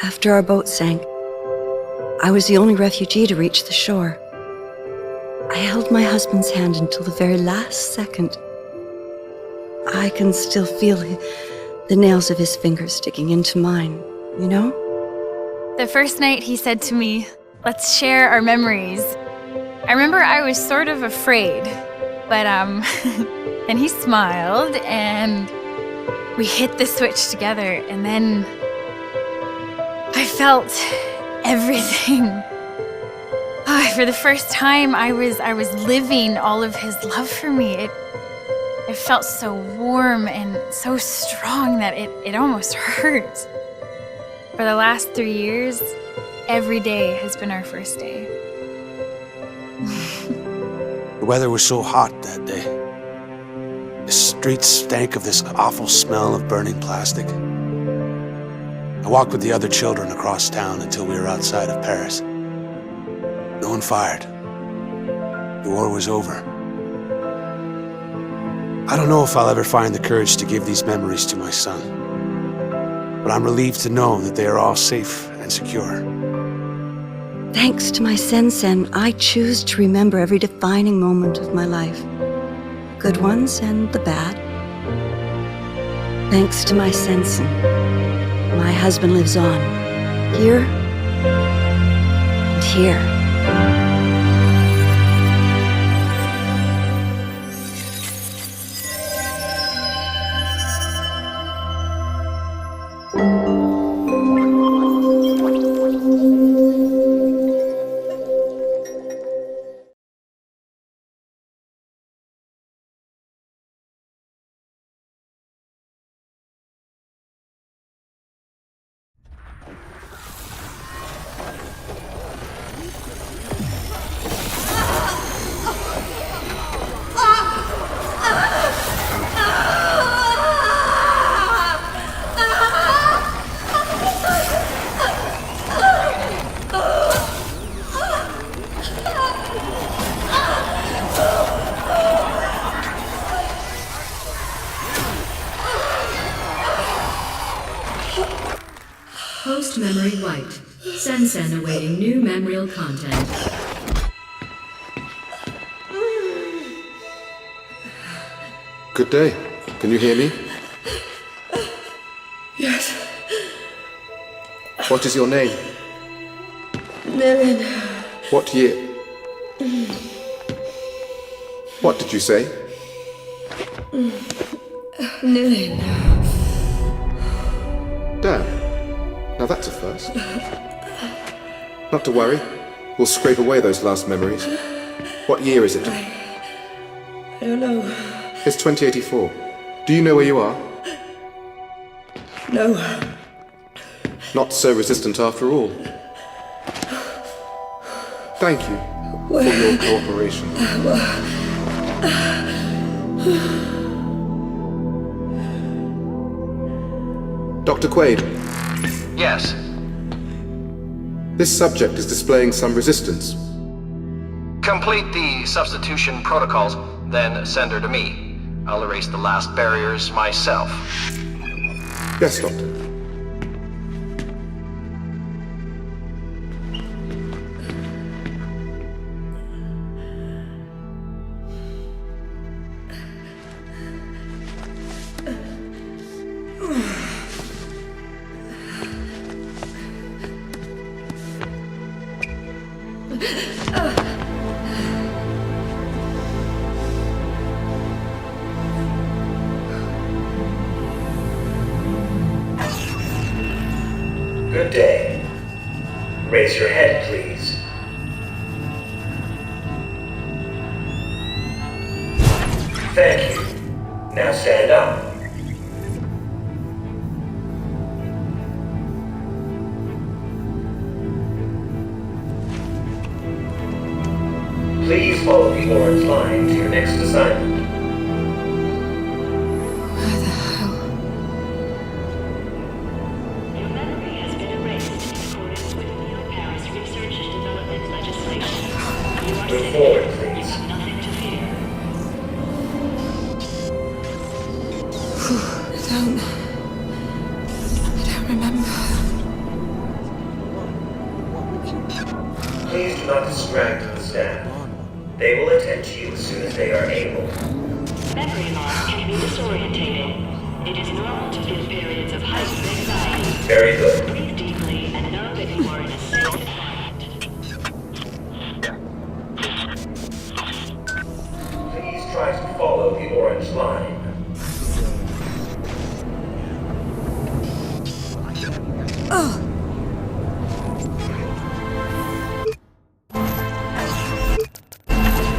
After our boat sank, I was the only refugee to reach the shore. I held my husband's hand until the very last second. I can still feel the nails of his fingers sticking into mine, you know? The first night he said to me, "Let's share our memories." I remember I was sort of afraid, but and he smiled and we hit the switch together, and then I felt everything. For the first time, I was living all of his love for me. It felt so warm and so strong that it almost hurt. For the last 3 years, every day has been our first day. The weather was so hot that day. The streets stank of this awful smell of burning plastic. I walked with the other children across town until we were outside of Paris. No one fired. The war was over. I don't know if I'll ever find the courage to give these memories to my son, but I'm relieved to know that they are all safe and secure. Thanks to my Sen-Sen, I choose to remember every defining moment of my life. Good ones and the bad. Thanks to my Sen-Sen, my husband lives on, here and here. Post-memory wiped. Sen-Sen awaiting new memorial content. Good day. Can you hear me? Yes. What is your name? Nilin. What year? What did you say? Nilin. Damn. Now that's a first. Not to worry. We'll scrape away those last memories. What year is it? I don't know. It's 2084. Do you know where you are? No. Not so resistant after all. Thank you for your cooperation. Dr. Quaid. Yes. This subject is displaying some resistance. Complete the substitution protocols, then send her to me. I'll erase the last barriers myself. Yes, Doctor. Good day. Raise your head, please. Thank you. Now stand up. Please follow the orange line to your next assignment. Where the hell? Your memory has been erased in accordance with Neo-Paris research and development legislation. You are Move safe. forward, You please. have nothing to fear. I don't remember. not distract the staff. They will attend to you as soon as they are able. Memory loss can be disorientating. It is normal to feel periods of heightened anxiety. Very good. Breathe deeply and know that you are in a safe environment. Please try to follow the orange line.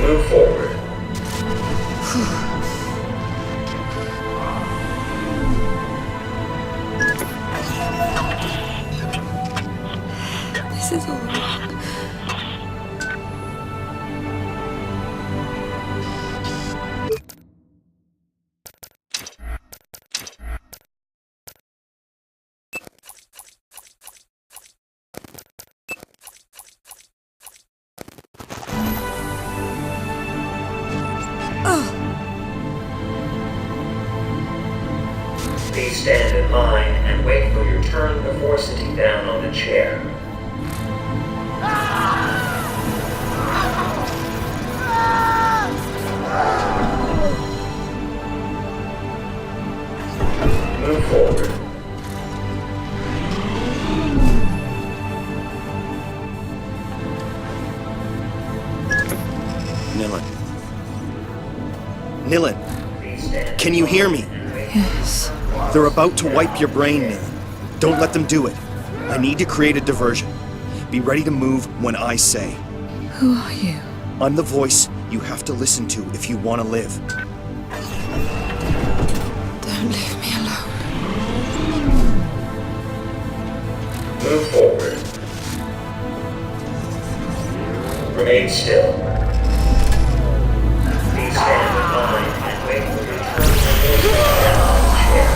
Move forward. This is all wrong. Please stand in line and wait for your turn before sitting down on the chair. Move forward. Nilin. Nilin, Please stand can you hear me? Yes. They're about to wipe your brain, Nilin. Don't let them do it. I need to create a diversion. Be ready to move when I say. Who are you? I'm the voice you have to listen to if you want to live. Don't leave me alone. Move forward. Remain still. Please stand in line and wait for your turn before sitting down on the chair.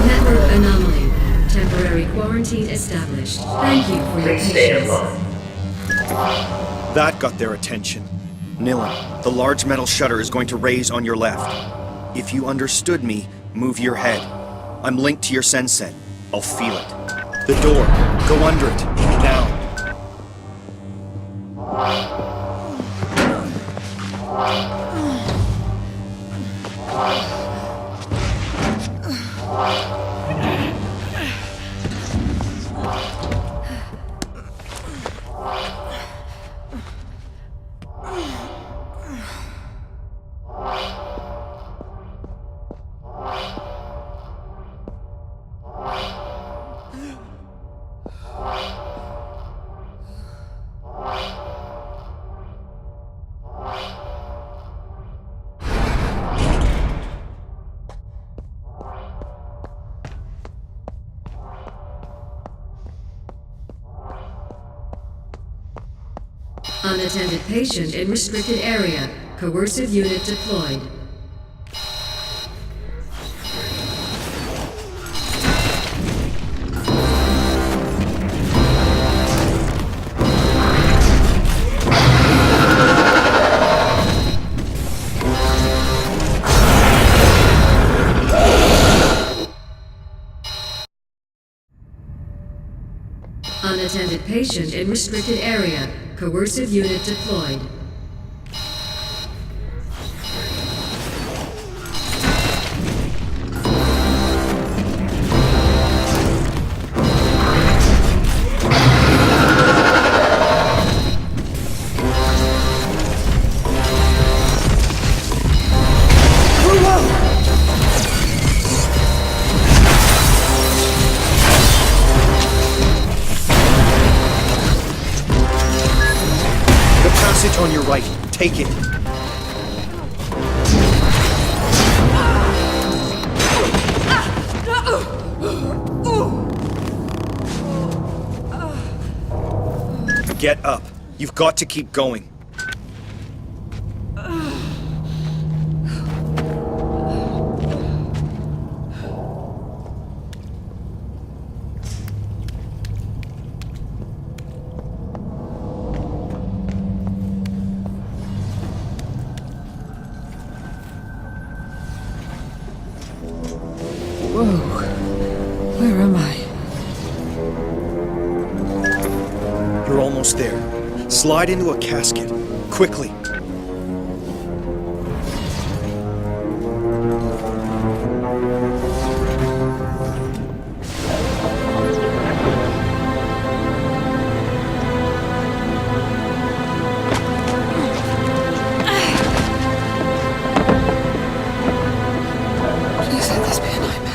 Network anomaly. Temporary quarantine established. Thank you for your Please stay in patience. line. That got their attention. Nilin, the large metal shutter is going to raise on your left. If you understood me, move your head. I'm linked to your Sensen. I'll feel it. The door. Go under it. Now. Unattended patient in restricted area. Coercive unit deployed. Unattended patient in restricted area. Coercive unit deployed. Passage on your right. Take it. Get up. You've got to keep going. You're almost there. Slide into a casket. Quickly. Please let this be a nightmare.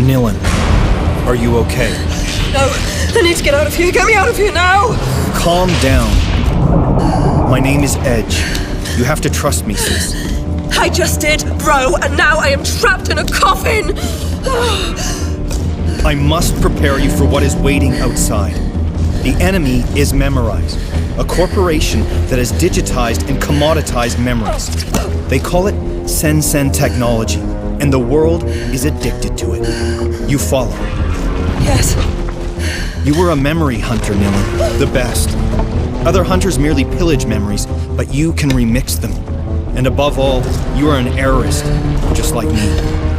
Nilin, are you okay? No, I need to get out of here. Get me out of here now! Calm down. My name is Edge. You have to trust me, sis. I just did, bro, and now I am trapped in a coffin! I must prepare you for what is waiting outside. The enemy is Memorize, a corporation that has digitized and commoditized memories. They call it Sen technology, and the world is addicted to it. You follow. Yes. You were a memory hunter, Nilin. The best. Other hunters merely pillage memories, but you can remix them. And above all, you are an errorist, just like me.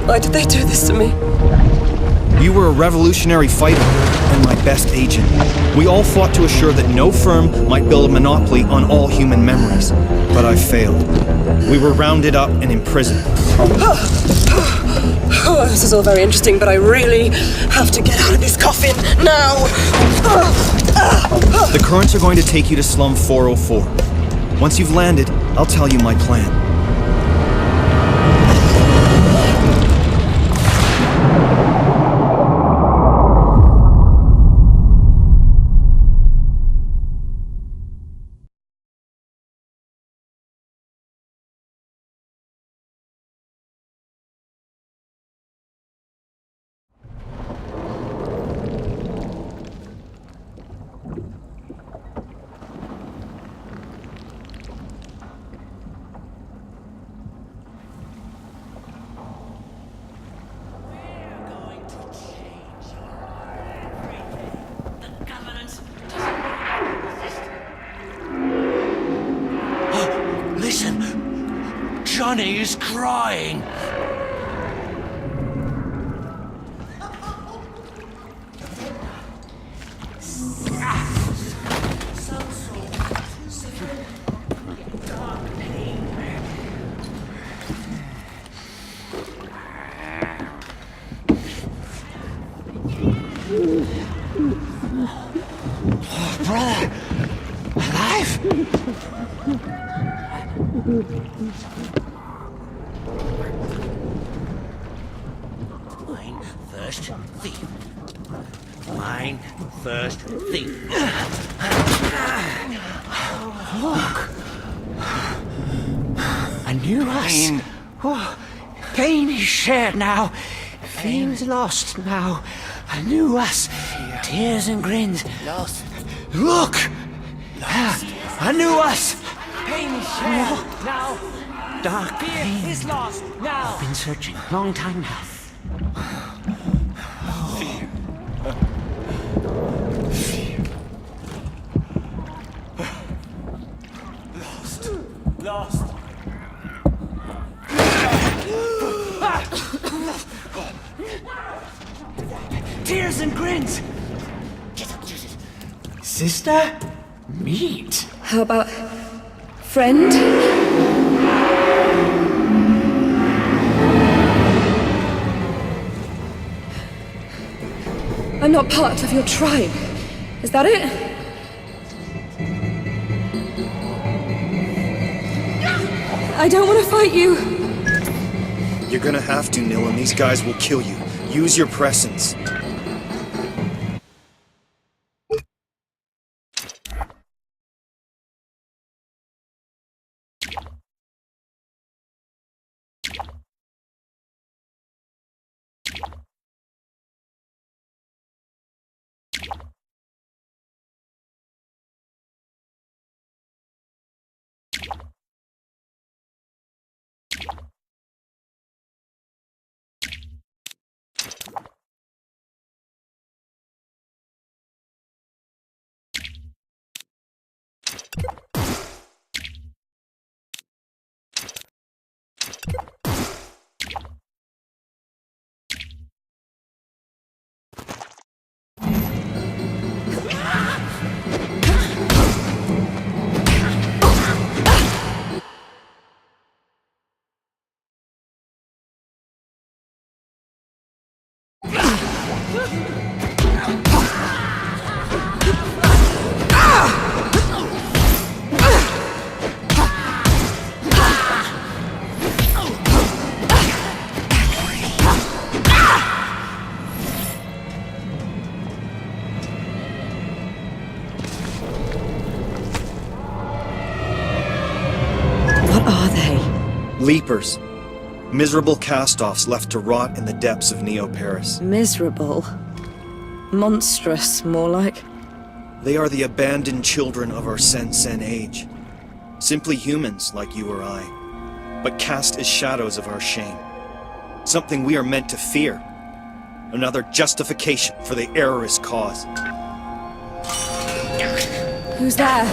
Why did they do this to me? You were a revolutionary fighter, and my best agent. We all fought to assure that no firm might build a monopoly on all human memories. But I failed. We were rounded up and imprisoned. Oh, this is all very interesting, but I really have to get out of this coffin now! The currents are going to take you to Slum 404. Once you've landed, I'll tell you my plan. Listen! Johnny is crying! Brother! Alive? Mine first thief. Mine first thief. Look! I knew us. Oh, pain is shared now. Fame is lost now. I knew us. Tears and grins. Lost. Look! Lost. I knew us. Pain is shared now. Dark pain is lost now. I've been searching a long time now. Fear. Lost. Tears and grins. Sister? Meet. How about friend? I'm not part of your tribe. Is that it? I don't want to fight you. You're gonna have to, Nilin. These guys will kill you. Use your presence. What are they? Leapers. Miserable cast-offs left to rot in the depths of Neo-Paris. Miserable. Monstrous, more like. They are the abandoned children of our Sen-Sen age. Simply humans like you or I, but cast as shadows of our shame. Something we are meant to fear. Another justification for the errorist cause. Who's there?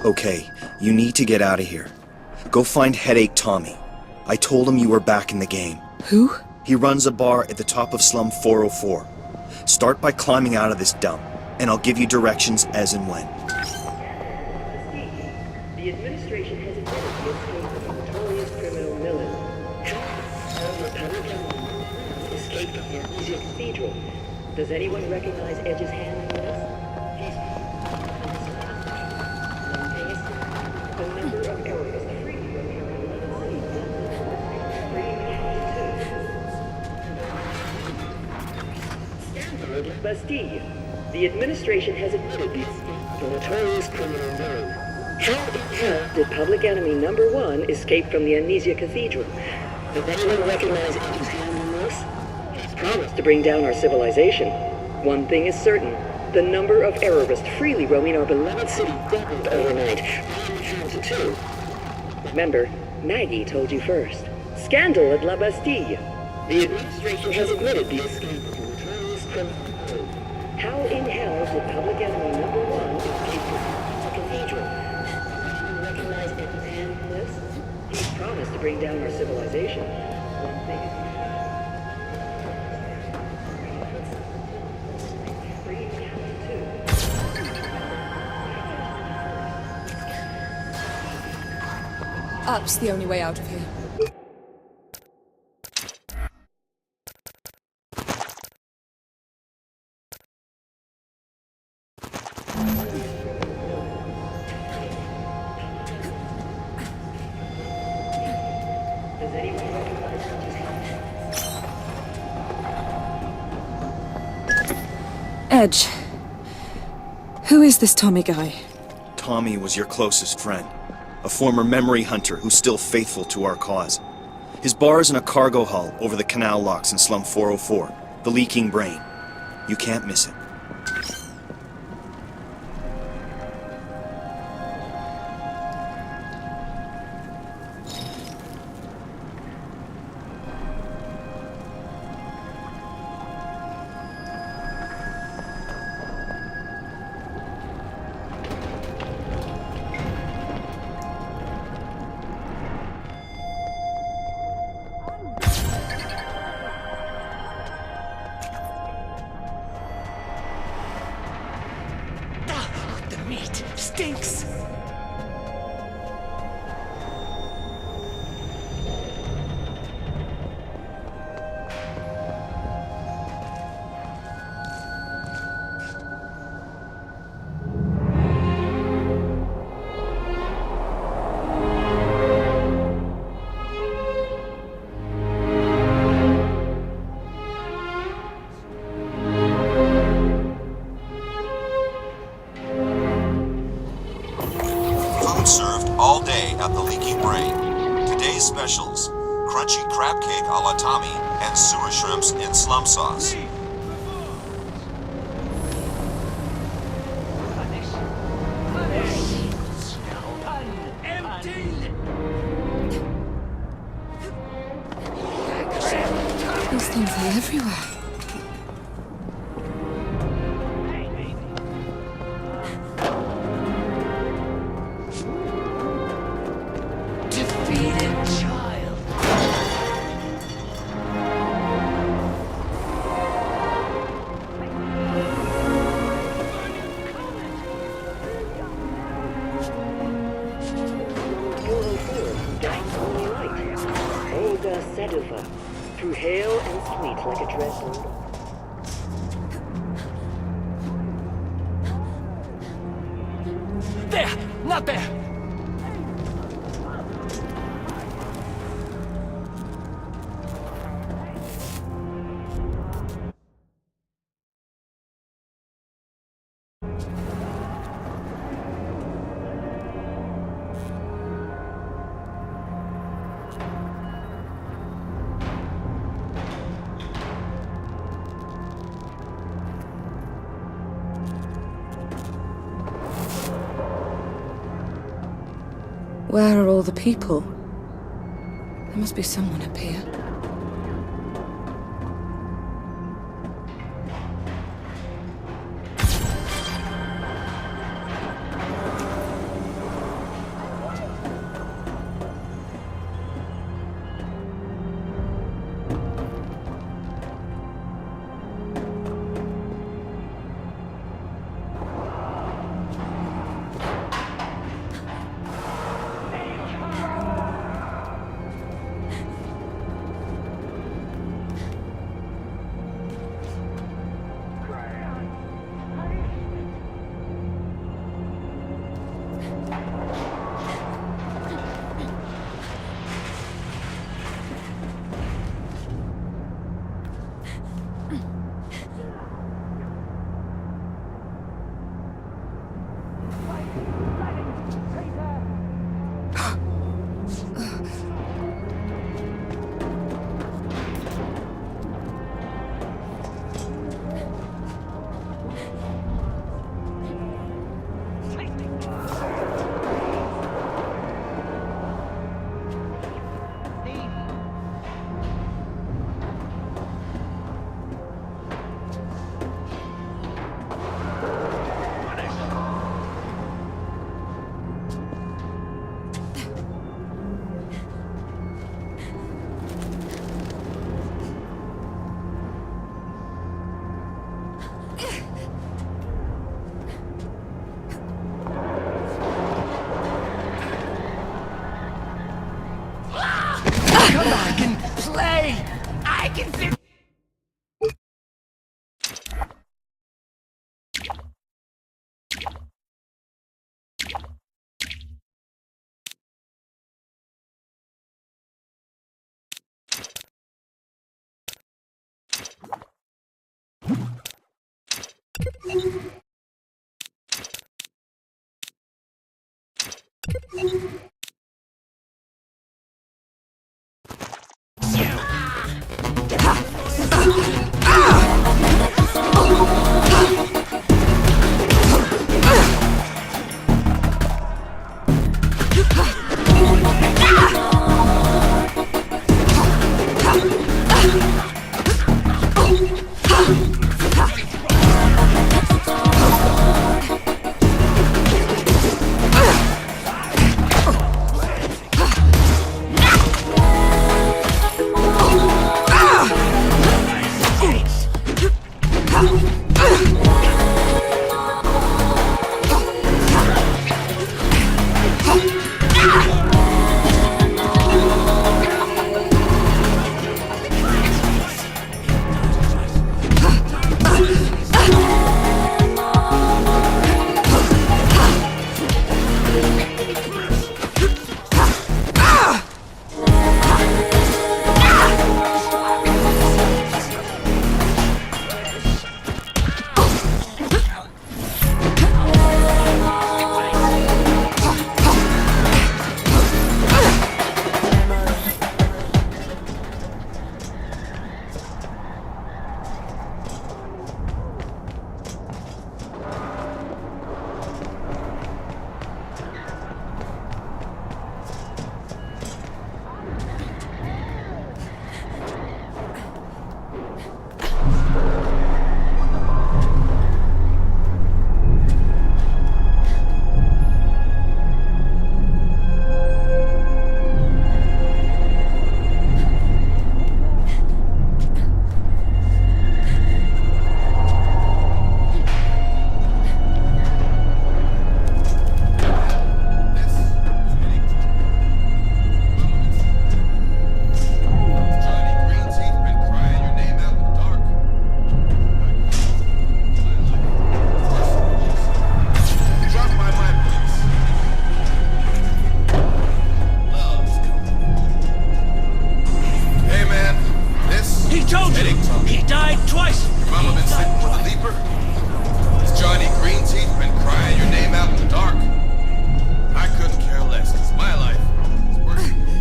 Okay, you need to get out of here. Go find Headache Tommy. I told him you were back in the game. Who? He runs a bar at the top of Slum 404. Start by climbing out of this dump, and I'll give you directions as and when. The administration has admitted the escape of the notorious criminal Millen. Escaped from the Amnesia Cathedral. Does anyone recognize Edge's hand in this? The number of errors is free from Stanford Bastille. The administration has admitted the notorious criminal Millen. How in hell did Public Enemy number 1 escape from the Amnesia Cathedral? Does anyone recognize Edge's hand in this? He's promised to bring down our civilization. One thing is certain. The number of errorists freely roaming our beloved city doubled overnight. To 2. Remember, Maggie told you first. Scandal at La Bastille. The administration has admitted the escape of the notorious criminal. How in hell did Public Enemy number 1 escape from the cathedral? Do you recognize Edge's hand in this? He's promised to bring down our civilization. One thing is Up's the only way out of here. Edge. Who is this Tommy guy? Tommy was your closest friend. A former memory hunter who's still faithful to our cause. His bar is in a cargo hull over the canal locks in Slum 404, the Leaking Brain. You can't miss it. Meat stinks! Served all day at the Leaking Brain. Today's specials: crunchy crab cake a la Tommy and sewer shrimps in slum sauce. These things They're everywhere. Defeated child. Olga Sedova, through hail and sweet like a dress. There! Not there! Where are all the people? There must be someone up here. Come on, I can play! I can fix. He died twice! Mama been sitting with a leaper? Has Johnny Greenteeth been crying your name out in the dark? I couldn't care less, because my life is worse than yours.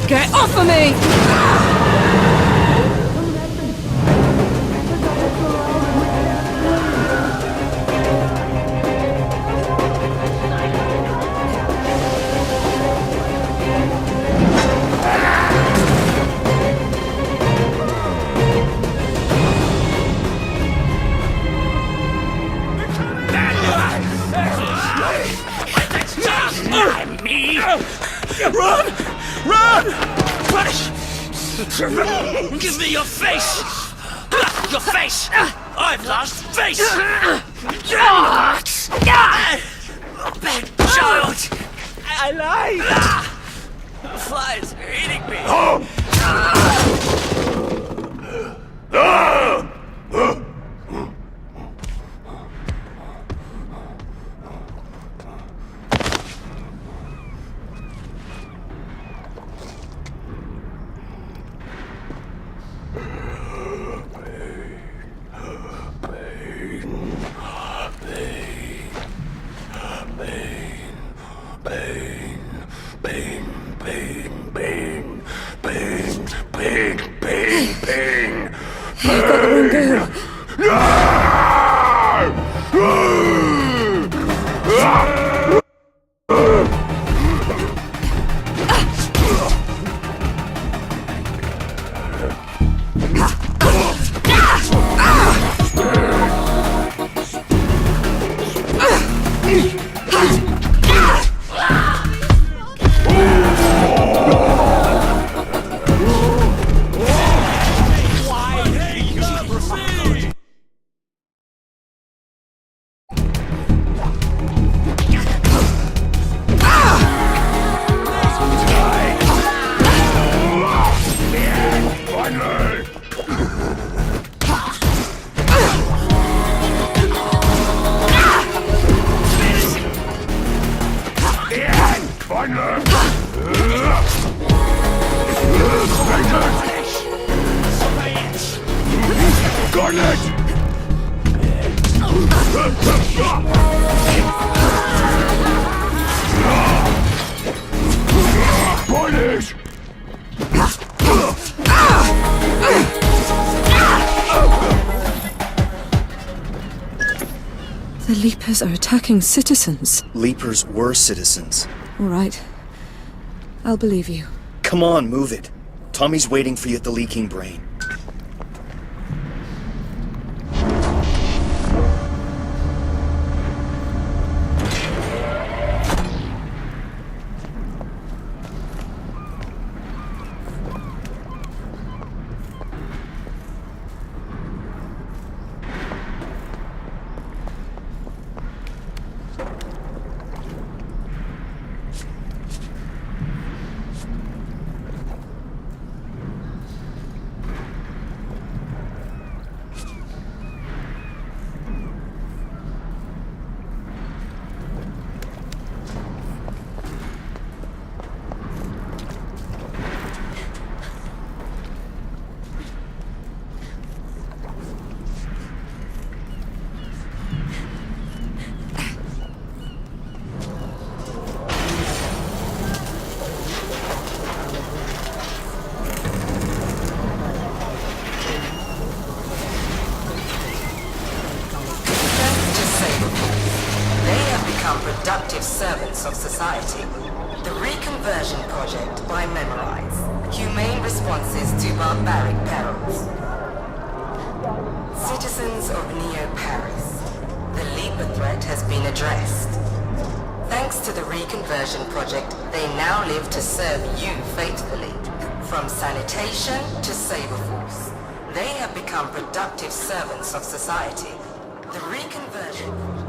Get off of me! Me! Run! Run! Punish! Give me your face! Your face! I've lost face! Bad child! I lied! The flies are eating me! The Leapers are attacking citizens. Leapers were citizens. All right. I'll believe you. Come on, move it. Tommy's waiting for you at the Leaking Brain. become productive servants of society. The Reconversion Project by Memorize. Humane responses to barbaric perils. Citizens of Neo-Paris, the Leaper threat has been addressed. Thanks to the Reconversion Project, they now live to serve you faithfully. From sanitation to Saber Force, they have become productive servants of society. The Reconversion...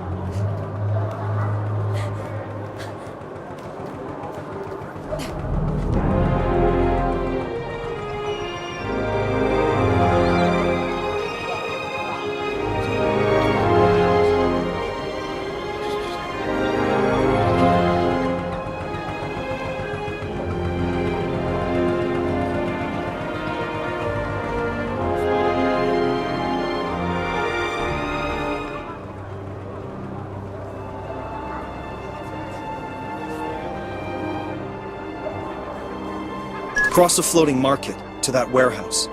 Cross a floating market to that warehouse.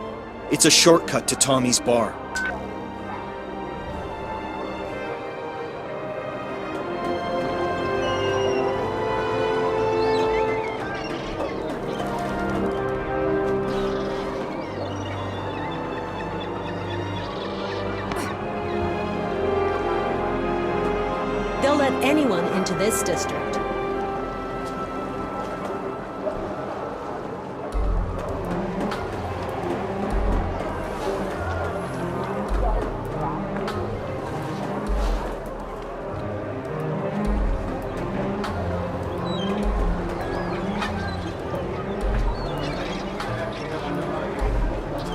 It's a shortcut to Tommy's bar. They'll let anyone into this district.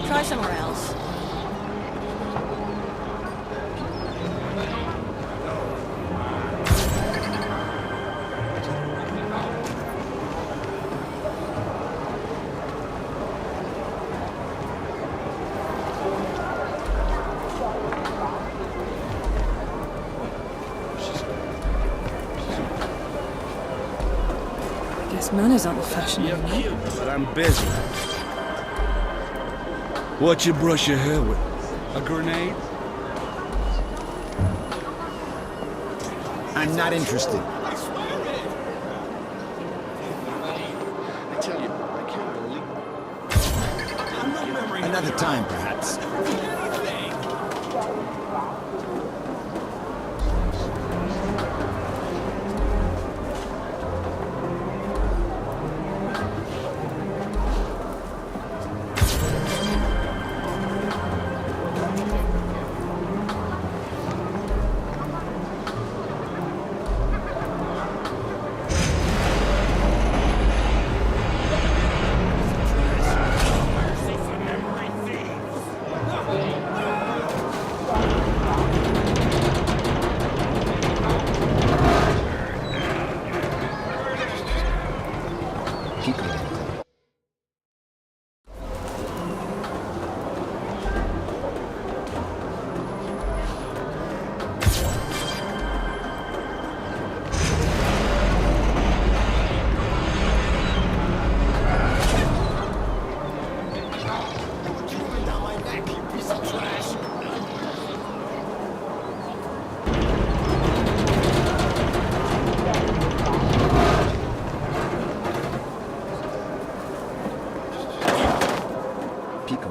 Try somewhere else. I guess manners aren't the fashion anymore. But I'm busy. What you brush your hair with? A grenade? I'm not interested. I tell you, I can't believe... Another time, perhaps.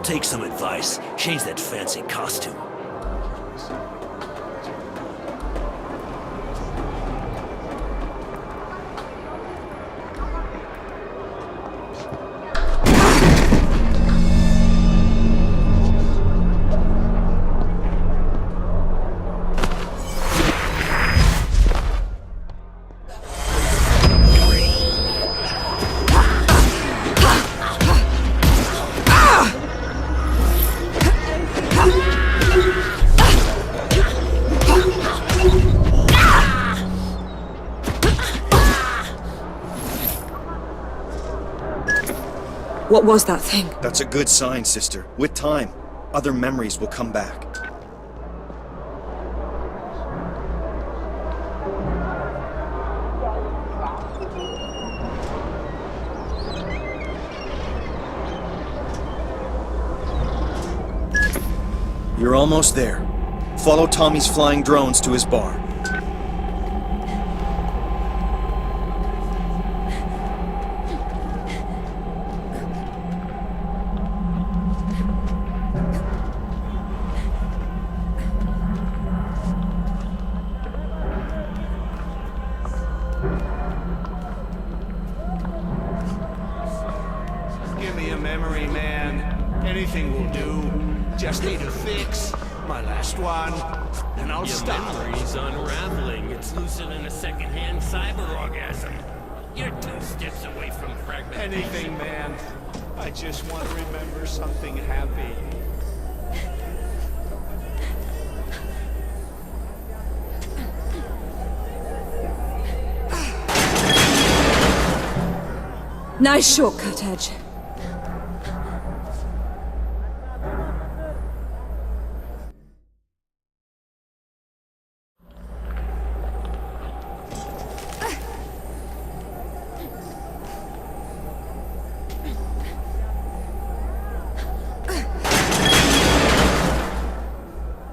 Take some advice. Change that fancy costume. What was that thing? That's a good sign, sister. With time, other memories will come back. You're almost there. Follow Tommy's flying drones to his bar. Give me a memory, man. Anything will do. Just need a fix. My last one. And I'll stop. Your memory's unraveling. It's loosening a second-hand cyber orgasm. You're 2 steps away from fragmentation. Anything, man. I just want to remember something happy. Nice shortcut, Edge.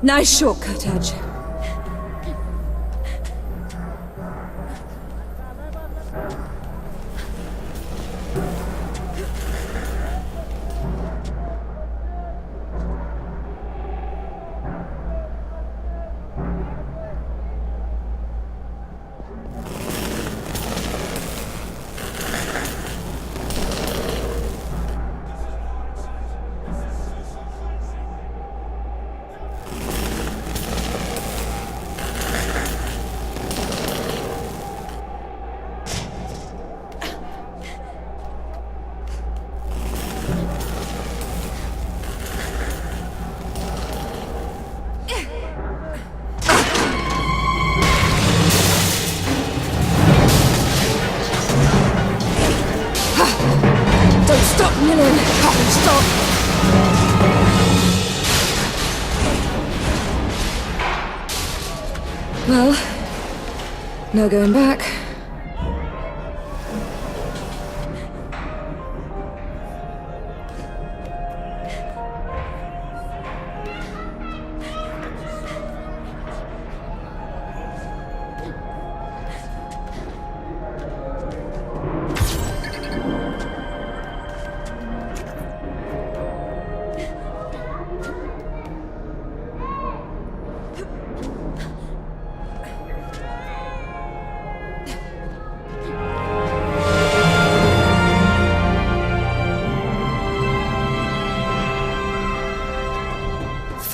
Nice shortcut, Edge. Well, no going back.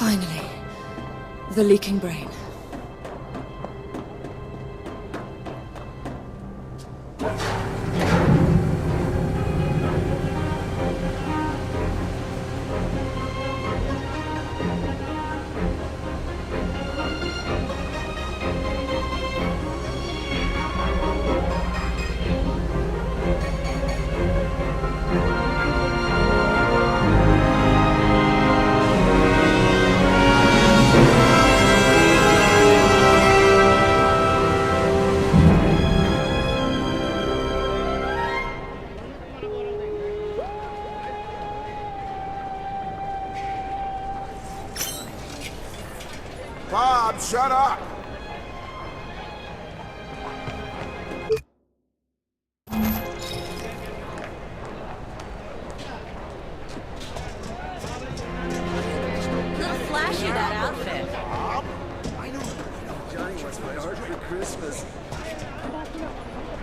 Finally, the leaking brain. Bob, shut up! Little flashy, that outfit. I know Johnny wants my heart for Christmas.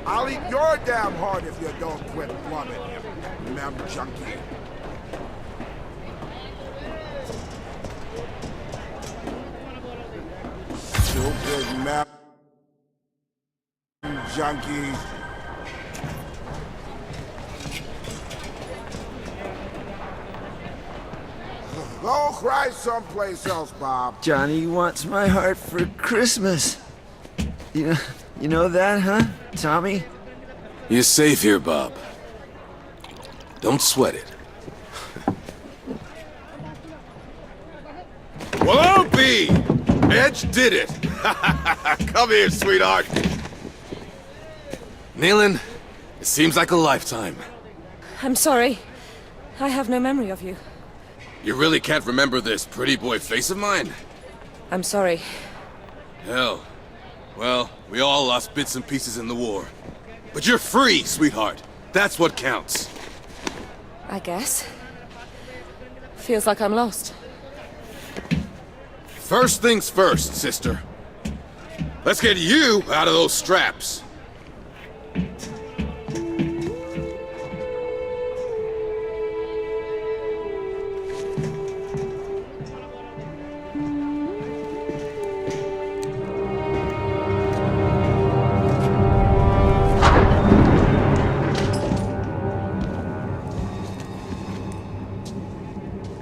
I'll eat your damn heart if you don't quit plumbing, you mem junkie. Stupid mem junkie. Go cry someplace else, Bob. Johnny wants my heart for Christmas. You know that, huh, Tommy? You're safe here, Bob. Don't sweat it. Well, I'll be! Edge did it! Come here, sweetheart. Nealon, it seems like a lifetime. I'm sorry. I have no memory of you. You really can't remember this pretty boy face of mine? I'm sorry. Hell. Well, we all lost bits and pieces in the war. But you're free, sweetheart. That's what counts. I guess. Feels like I'm lost. First things first, sister. Let's get you out of those straps.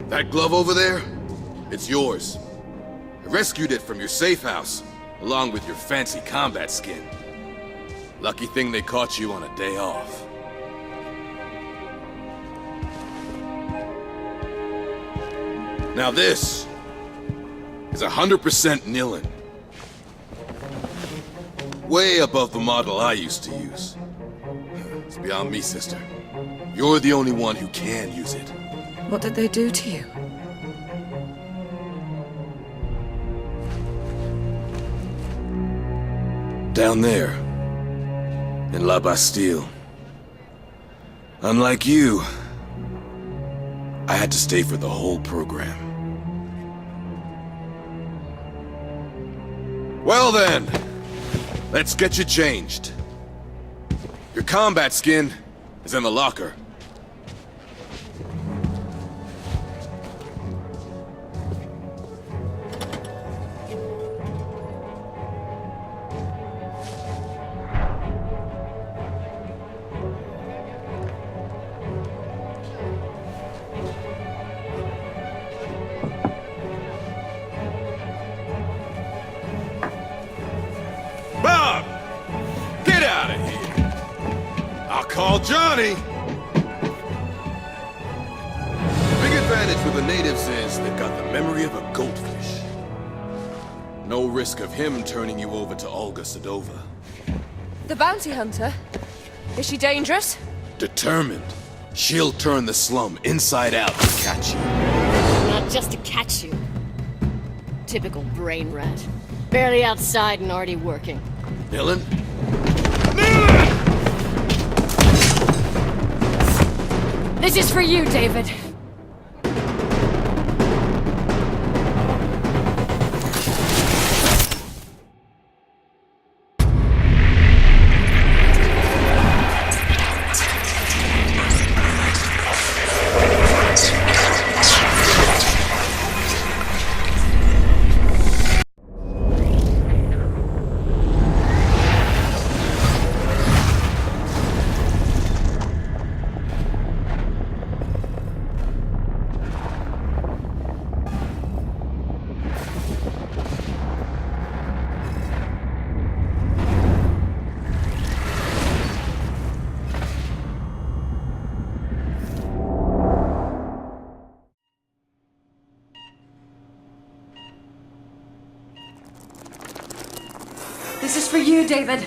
That glove over there? It's yours. I rescued it from your safe house, along with your fancy combat skin. Lucky thing they caught you on a day off. Now this is 100% Nilin. Way above the model I used to use. It's beyond me, sister. You're the only one who can use it. What did they do to you? Down there, in La Bastille. Unlike you, I had to stay for the whole program. Well then, let's get you changed. Your combat skin is in the locker. Bob! Get out of here! I'll call Johnny! The big advantage with the natives is they've got the memory of a goldfish. No risk of him turning you over to Olga Sedova. The bounty hunter? Is she dangerous? Determined. She'll turn the slum inside out to catch you. Not just to catch you. Typical brain rat. Barely outside and already working. Nilin? This is for you, David. This is for you, David.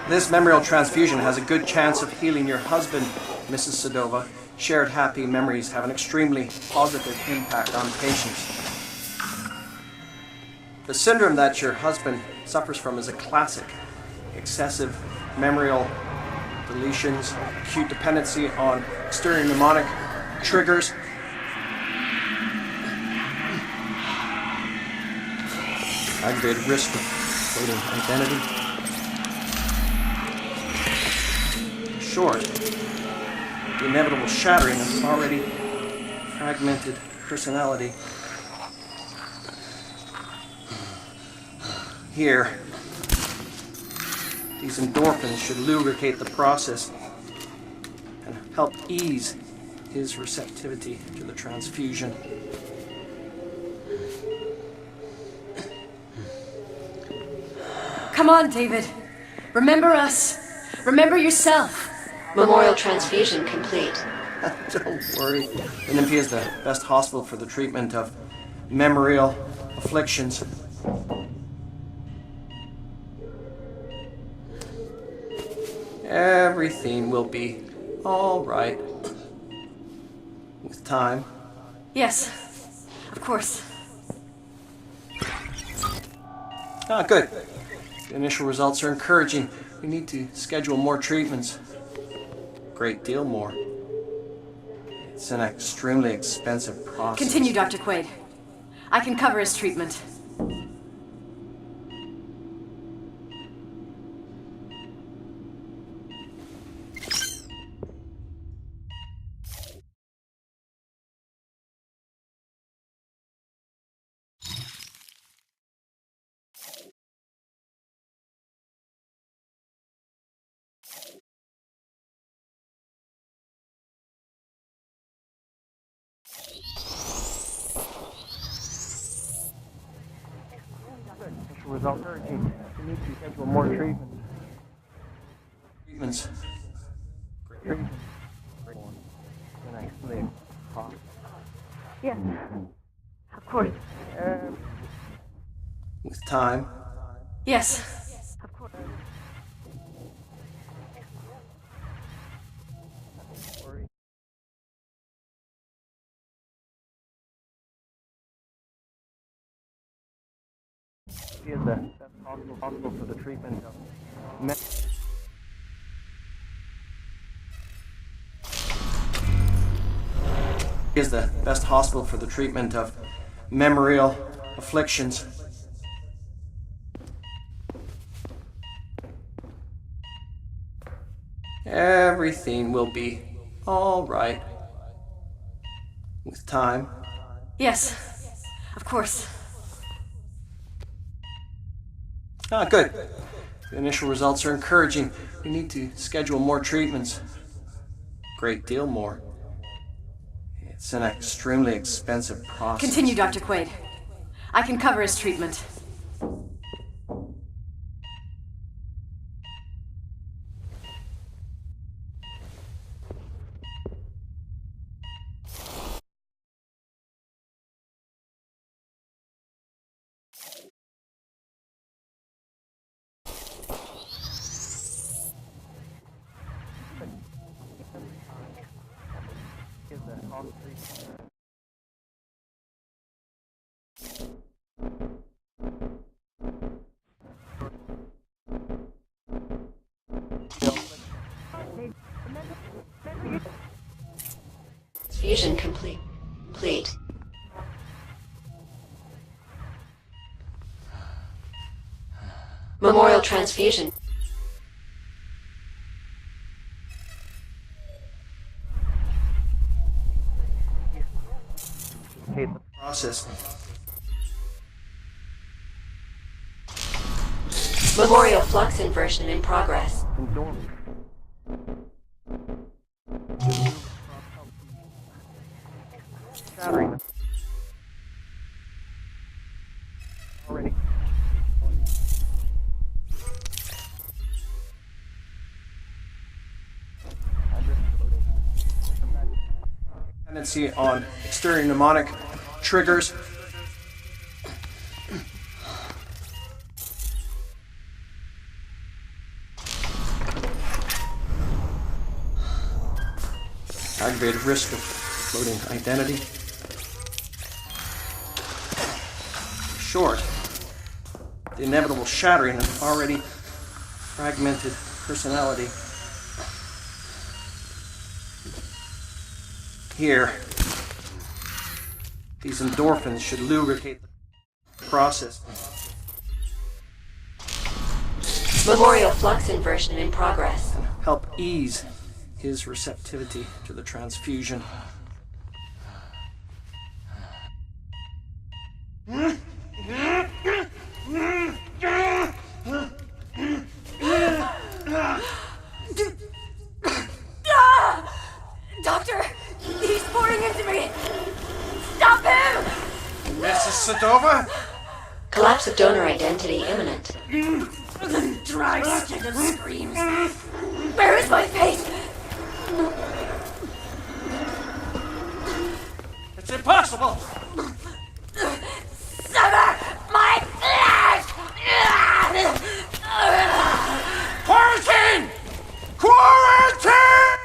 This memorial transfusion has a good chance of healing your husband, Mrs. Sedova. Shared happy memories have an extremely positive impact on patients. The syndrome that your husband suffers from is a classic. Excessive memorial deletions, acute dependency on external mnemonic triggers. Aggravated risk of fading identity. Short, the inevitable shattering of already fragmented personality. Here, these endorphins should lubricate the process and help ease his receptivity to the transfusion. Come on, David. Remember us. Remember yourself. Memorial transfusion complete. Don't worry. Olympia is the best hospital for the treatment of memorial afflictions. Everything will be all right. With time. Yes, of course. Ah, good. The initial results are encouraging. We need to schedule more treatments. Great deal more. It's an extremely expensive process. Continue, Dr. Quaid. I can cover his treatment. Results are urgent. We need to schedule more treatments. Treatments. Yes. Of course. With time. Yes. Of course. Is the best possible for the treatment of is the best hospital for the treatment of memorial afflictions. Everything will be all right with time. Yes. Of course. Ah, good. The initial results are encouraging. We need to schedule more treatments. Great deal more. It's an extremely expensive process. Continue, Dr. Quaid. I can cover his treatment. Fusion complete. Memorial transfusion. Okay, the process. Memorial flux inversion in progress. Already. Dependency on exterior mnemonic triggers. Aggravated risk of floating identity. Short. The inevitable shattering of already fragmented personality. Here. These endorphins should lubricate the process. Memorial flux inversion in progress. And help ease his receptivity to the transfusion. Doctor! He's pouring into me! Stop him! Mrs. Sedova? Collapse of donor identity imminent. Dry skin and screams. Where is my face? It's impossible! Sever my flesh! Quarantine! Quarantine!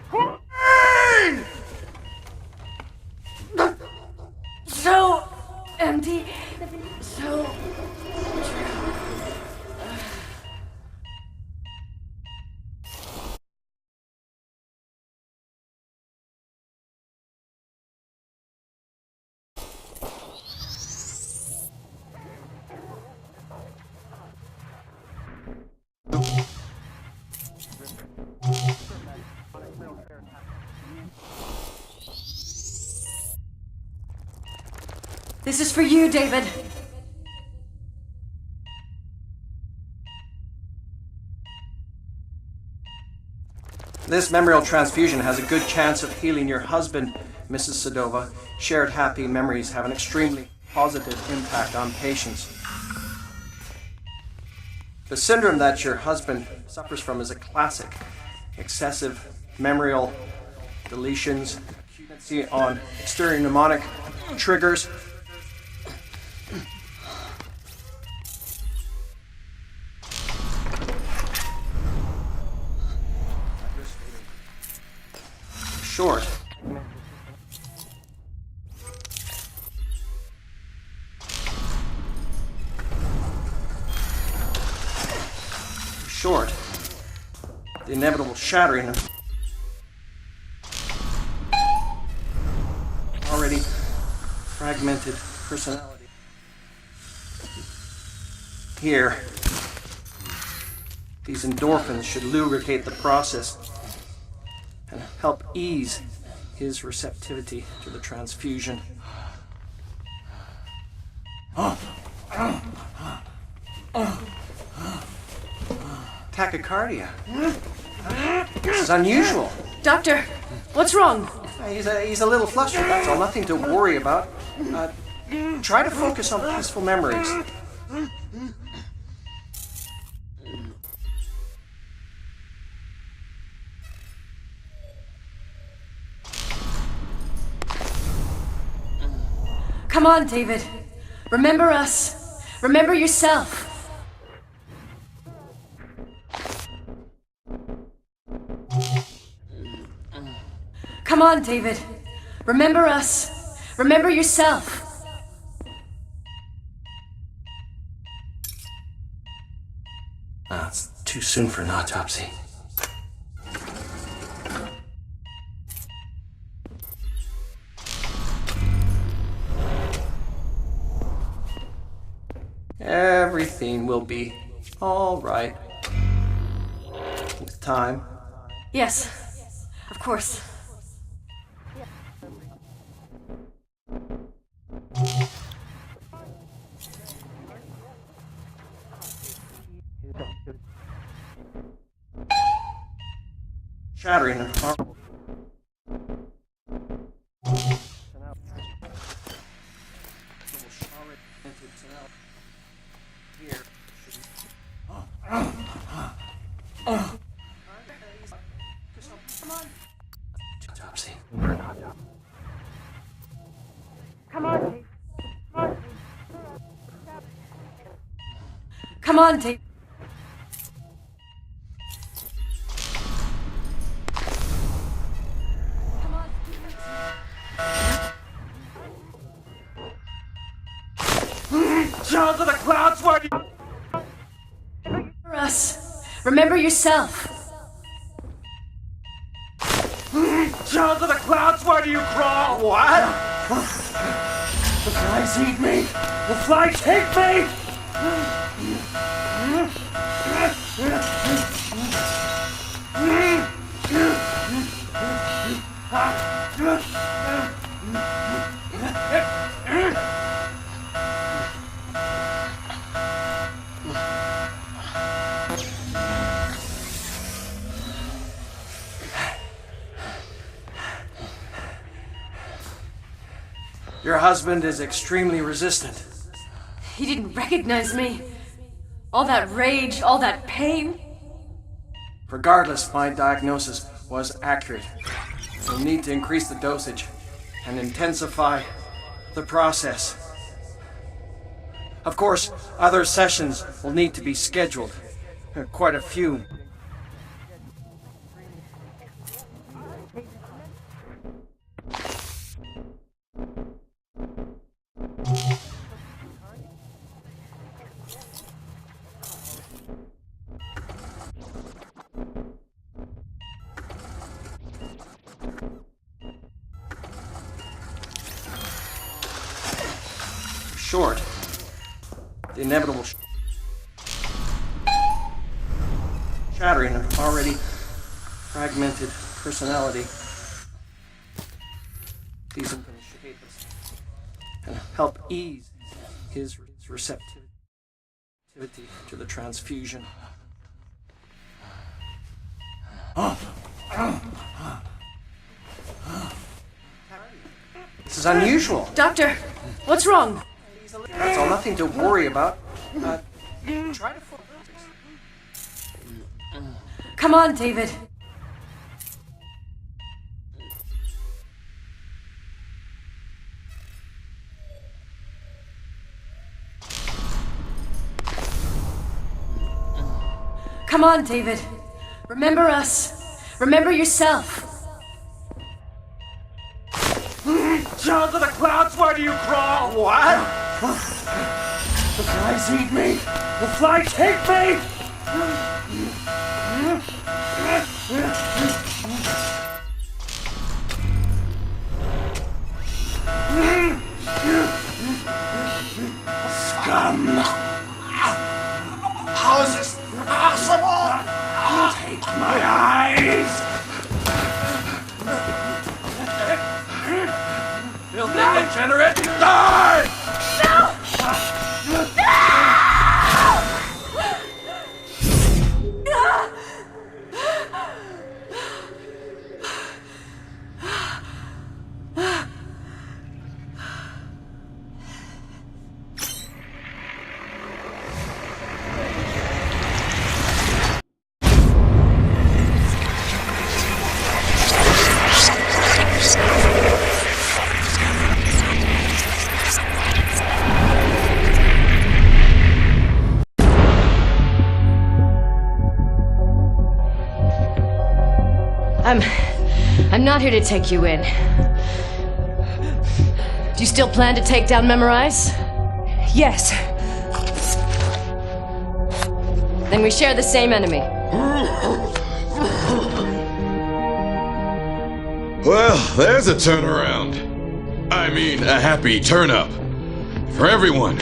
Quarantine! So empty. So true. This is for you, David. This memorial transfusion has a good chance of healing your husband, Mrs. Sedova. Shared happy memories have an extremely positive impact on patients. The syndrome that your husband suffers from is a classic. Excessive memorial deletions, occupancy on exterior mnemonic triggers. Short. Short. The inevitable shattering of already fragmented personality. Here, these endorphins should lubricate the process and help ease his receptivity to the transfusion. Tachycardia. This is unusual. Doctor, what's wrong? He's a little flustered, that's all. Nothing to worry about. Try to focus on peaceful memories. Come on, David. Remember us. Remember yourself. Come on, David. Remember us. Remember yourself. It's too soon for an autopsy. Everything will be all right with time. Yes, of course. Shattering of horrible. Autopsy. Come on, Come on, Dave. Child of the clouds, where do you... Remember us. Remember yourself. Child of the clouds, where do you crawl? What? The flies eat me! The flies hate me! Your husband is extremely resistant. He didn't recognize me. All that rage, all that pain. Regardless, my diagnosis was accurate. We'll need to increase the dosage and intensify the process. Of course, other sessions will need to be scheduled. Quite a few. Short. The inevitable shattering of already fragmented personality. These and help ease his receptivity to the transfusion. This is unusual. Doctor, what's wrong? That's all, nothing to worry about. Try to focus. Come on, David. Come on, David. Remember us. Remember yourself. Down to the clouds, why do you crawl? What? The flies eat me! The flies hate me! Scum! How is this possible? Take my eyes! Filthy degenerate! Die! No! I'm not here to take you in. Do you still plan to take down Memorize? Yes. Then we share the same enemy. Well, there's a turnaround. I mean, a happy turn-up. For everyone.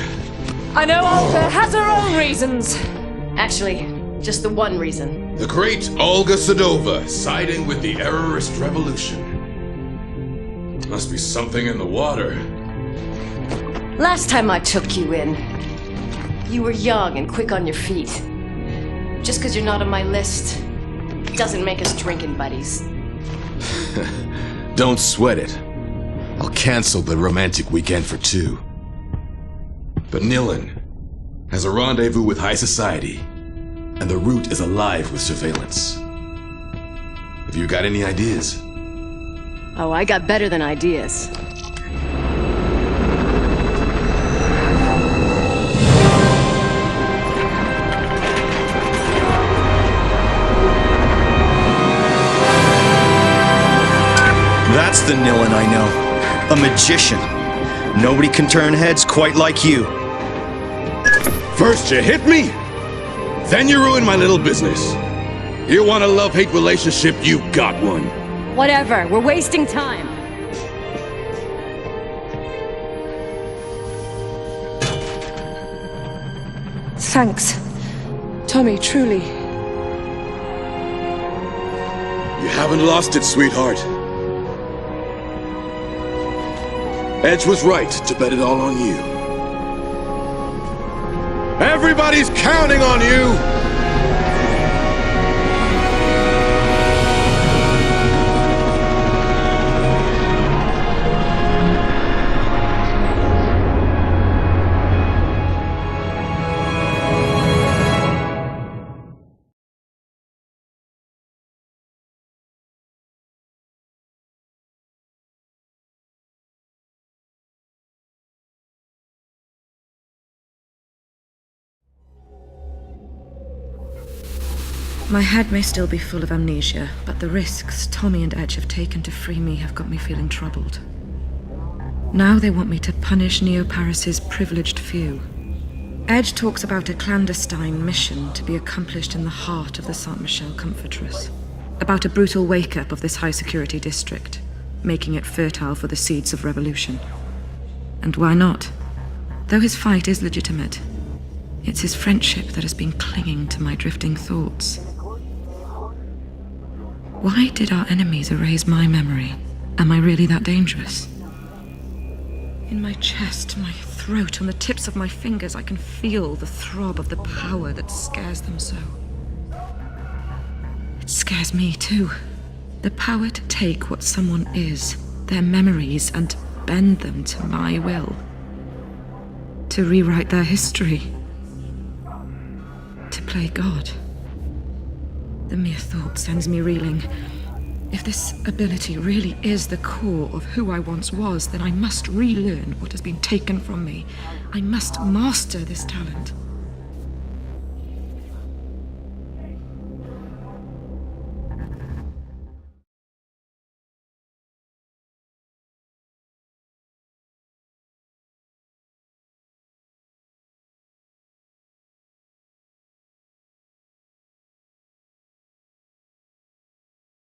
I know Olga has her own reasons. Actually, just the one reason. The great Olga Sedova siding with the errorist revolution. Must be something in the water. Last time I took you in, you were young and quick on your feet. Just because you're not on my list doesn't make us drinking buddies. Don't sweat it. I'll cancel the romantic weekend for two. But Nilin has a rendezvous with high society, and the route is alive with surveillance. Have you got any ideas? Oh, I got better than ideas. That's the Nilin I know. A magician. Nobody can turn heads quite like you. First you hit me, then you ruin my little business. You want a love-hate relationship, you got one. Whatever, we're wasting time. Thanks. Tommy, truly. You haven't lost it, sweetheart. Edge was right to bet it all on you. Everybody's counting on you! My head may still be full of amnesia, but the risks Tommy and Edge have taken to free me have got me feeling troubled. Now they want me to punish Neo-Paris' privileged few. Edge talks about a clandestine mission to be accomplished in the heart of the Saint-Michel Comfortress. About a brutal wake-up of this high-security district, making it fertile for the seeds of revolution. And why not? Though his fight is legitimate, it's his friendship that has been clinging to my drifting thoughts. Why did our enemies erase my memory? Am I really that dangerous? In my chest, my throat, on the tips of my fingers, I can feel the throb of the power that scares them so. It scares me too. The power to take what someone is, their memories, and bend them to my will. To rewrite their history. To play God. The mere thought sends me reeling. If this ability really is the core of who I once was, then I must relearn what has been taken from me. I must master this talent.